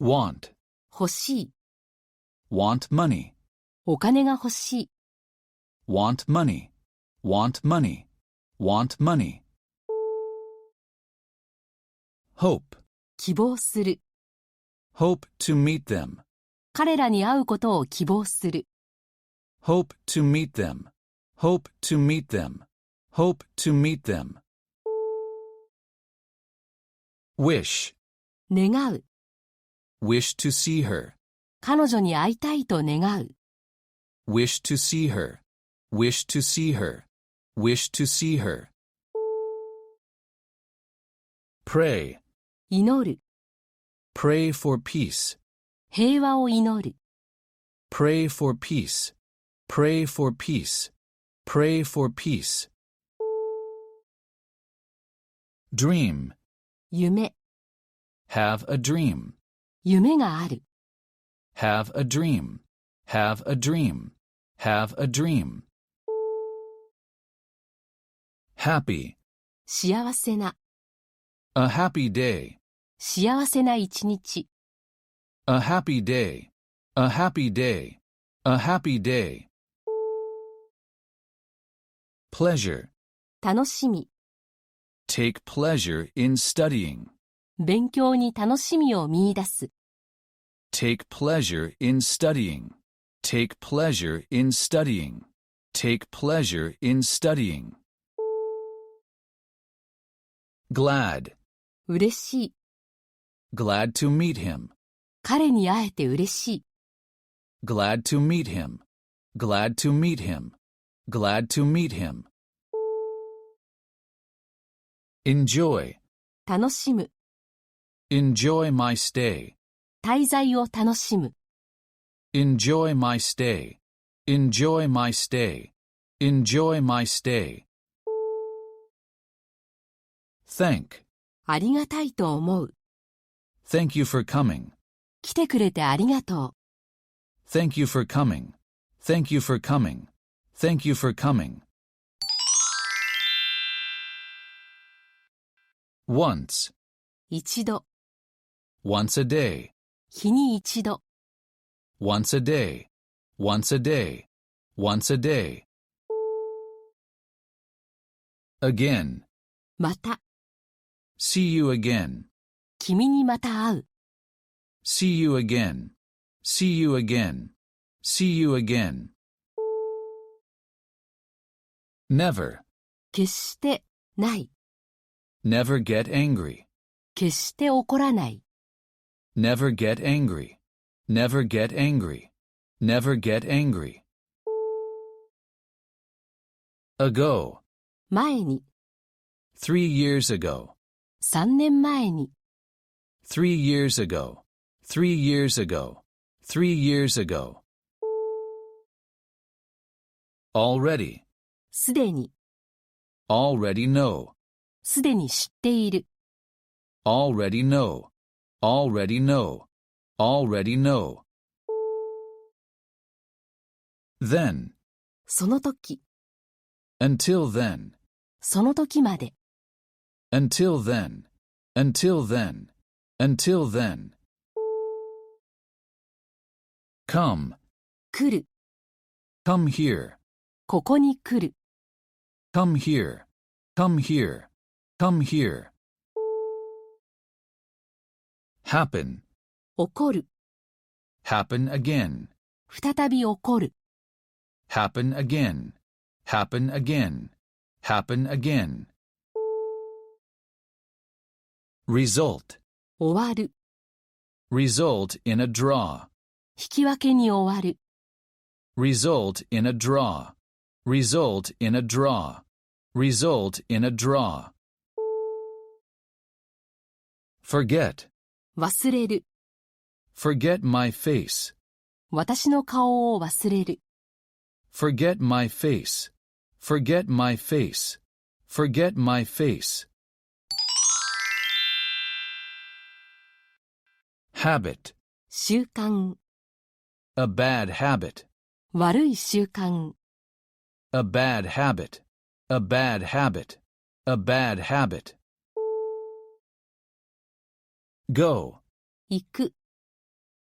want, 欲しい。 want money, お金が欲しい。 want money, want money, want money. Hope, 希望する。 hope to meet them, 彼らに会うことを希望する。 hope to meet them, hope to meet them, hope to meet them. Wish, 願う。 wish to see her, 彼女に会いたいと願う。 wish to see her, wish to see her, wish to see her. Pray, 祈る。 pray for peace, 平和を祈る。 pray for peace, pray for peace, pray for peace. Dream, 夢。 have a dream, 夢がある。 have a dream, have a dream, have a dream. Happy, 幸せな。 a happy day, 幸せな一日。 a happy day, a happy day, a happy day. Pleasure, 楽しみ。 take pleasure in studying, 勉強に楽しみを見出す。 take pleasure in studying, take pleasure in studying, take pleasure in studying. Glad, 嬉しい。 glad to meet him, 彼に会えて嬉しい。 glad to meet him, glad to meet him, glad to meet him. Enjoy, 楽しむ。 enjoy my stay, 滞在を楽しむ。 enjoy my stay, enjoy my stay, enjoy my stay. Thank, ありがたいと思う。 thank you for coming, 来てくれてありがとう。 thank you for coming, thank you for coming, thank you for coming. Once, 一度。 once a day, 日に一度。 once a day, once a day, once a day. Again, また。 see you again, 君にまた会う。 see you again, see you again, see you again. Never, 決してない。 never get angry, 決して怒らない。 never get angry, never get angry, never get angry. Ago, 前に。 3 years ago, 3年前に。 3 years ago, 3 years ago, 3 years ago. Already, すでに。 already know, すでに知っている。 already know, already know, already know. Then, その時。 until then, その時まで。 until then, until then, until then. Come, 来る。 come here, ここに来る。 come here, come here, come here. Happen, 起こる。 happen again, 再び起こる。 happen again, happen again, happen again. Result, 終わる。 result in a draw, 引き分けに終わる。 result in a draw, result in a draw, result in a draw. Forget, 忘れる。 forget my face, 私の顔を忘れる。 forget my face, forget my face, forget my face. Habit, 習慣。 a bad habit, 悪い習慣。 a bad habit, a bad habit, a bad habit. Go, 行く。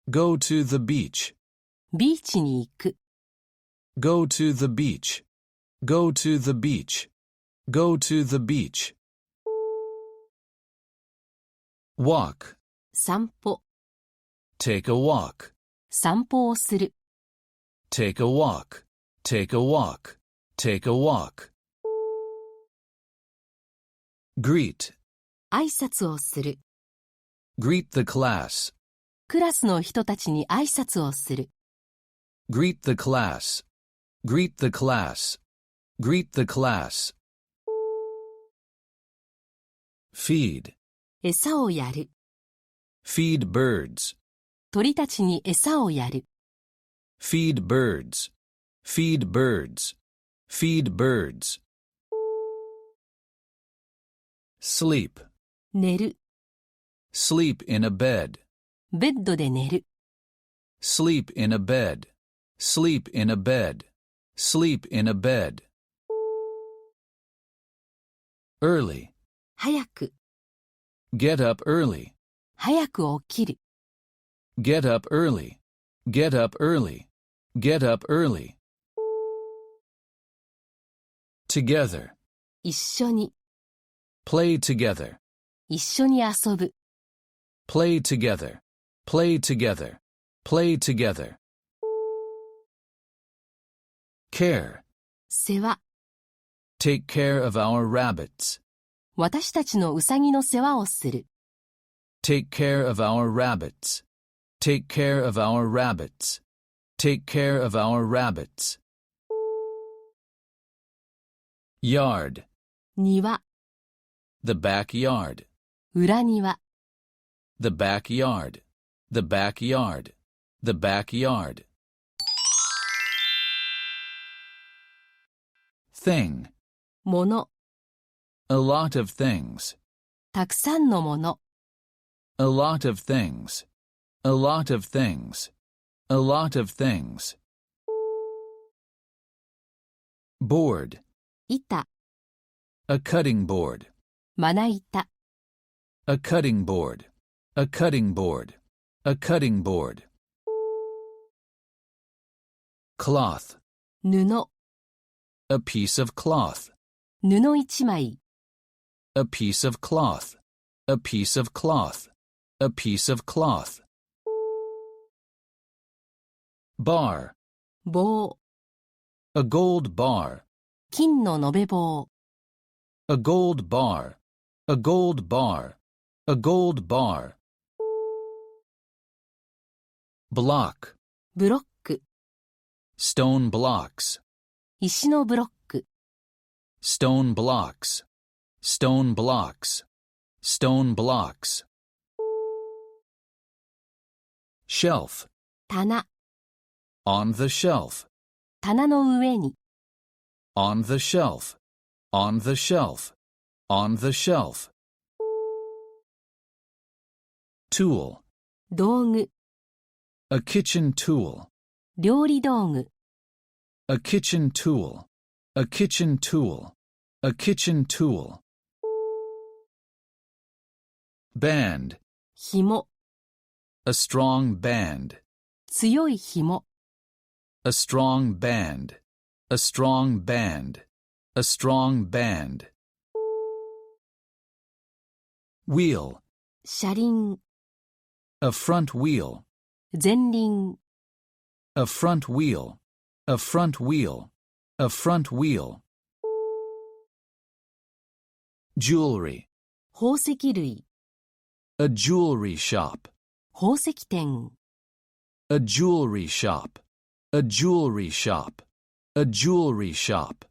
Go to the beach. ビーチに行く。Go to the beach. Go to the beach. Go to the beach. Walk. 散歩。Take a walk. 散歩をする。Take a walk. Take a walk. Take a walk. Greet. 挨拶をする。Greet the class. クラスの人たちに挨拶をする。Greet the class. Greet the class. Greet the class. Feed. 餌をやる。Feed birds. 鳥たちに餌をやる。Feed birds. Feed birds. Feed birds. Sleep. 寝る。Sleep in a bed. ベッドで寝る。Sleep in a bed. Sleep in a bed. Sleep in a bed. Early. 早く。Get up early. 早く起きる。Get up early. Get up early. Get up early. Together. 一緒に。Play together. 一緒に遊ぶ。Play together. Play together. Play together. Care. 世話。Take care of our rabbits. 私たちのウサギの世話をする。Take care of our rabbits. Take care of our rabbits. Take care of our rabbits. Yard. 庭。The backyard. 裏庭。The backyard. The backyard. The backyard. Thing. もの。A lot of things. たくさんのもの。A lot of things. A lot of things. A lot of things. Board. 板。A cutting board. まな板。A cutting board. A cutting board. A cutting board. Cloth. 布。A piece of cloth. 布一枚。A piece of cloth. A piece of cloth. A piece of cloth. Bar. 棒。A gold bar. 金の延べ棒。A gold bar. A gold bar. A gold bar. Block. ブロック。Stone blocks. 石のブロック。Stone blocks. Stone blocks. Stone blocks. Shelf. 棚。On the shelf. 棚の上に。On the shelf. On the shelf. On the shelf. Tool. 道具。A kitchen tool. 料理道具。A kitchen tool. A kitchen tool. A kitchen tool. Band. 紐。A strong band. 強い紐。A strong band. A strong band. A strong band. Wheel. 車輪。A front wheel. 前輪。A front wheel. A front wheel. A front wheel. Jewelry. 宝石類。A jewelry shop. 宝石店。A jewelry shop. A jewelry shop. A jewelry shop.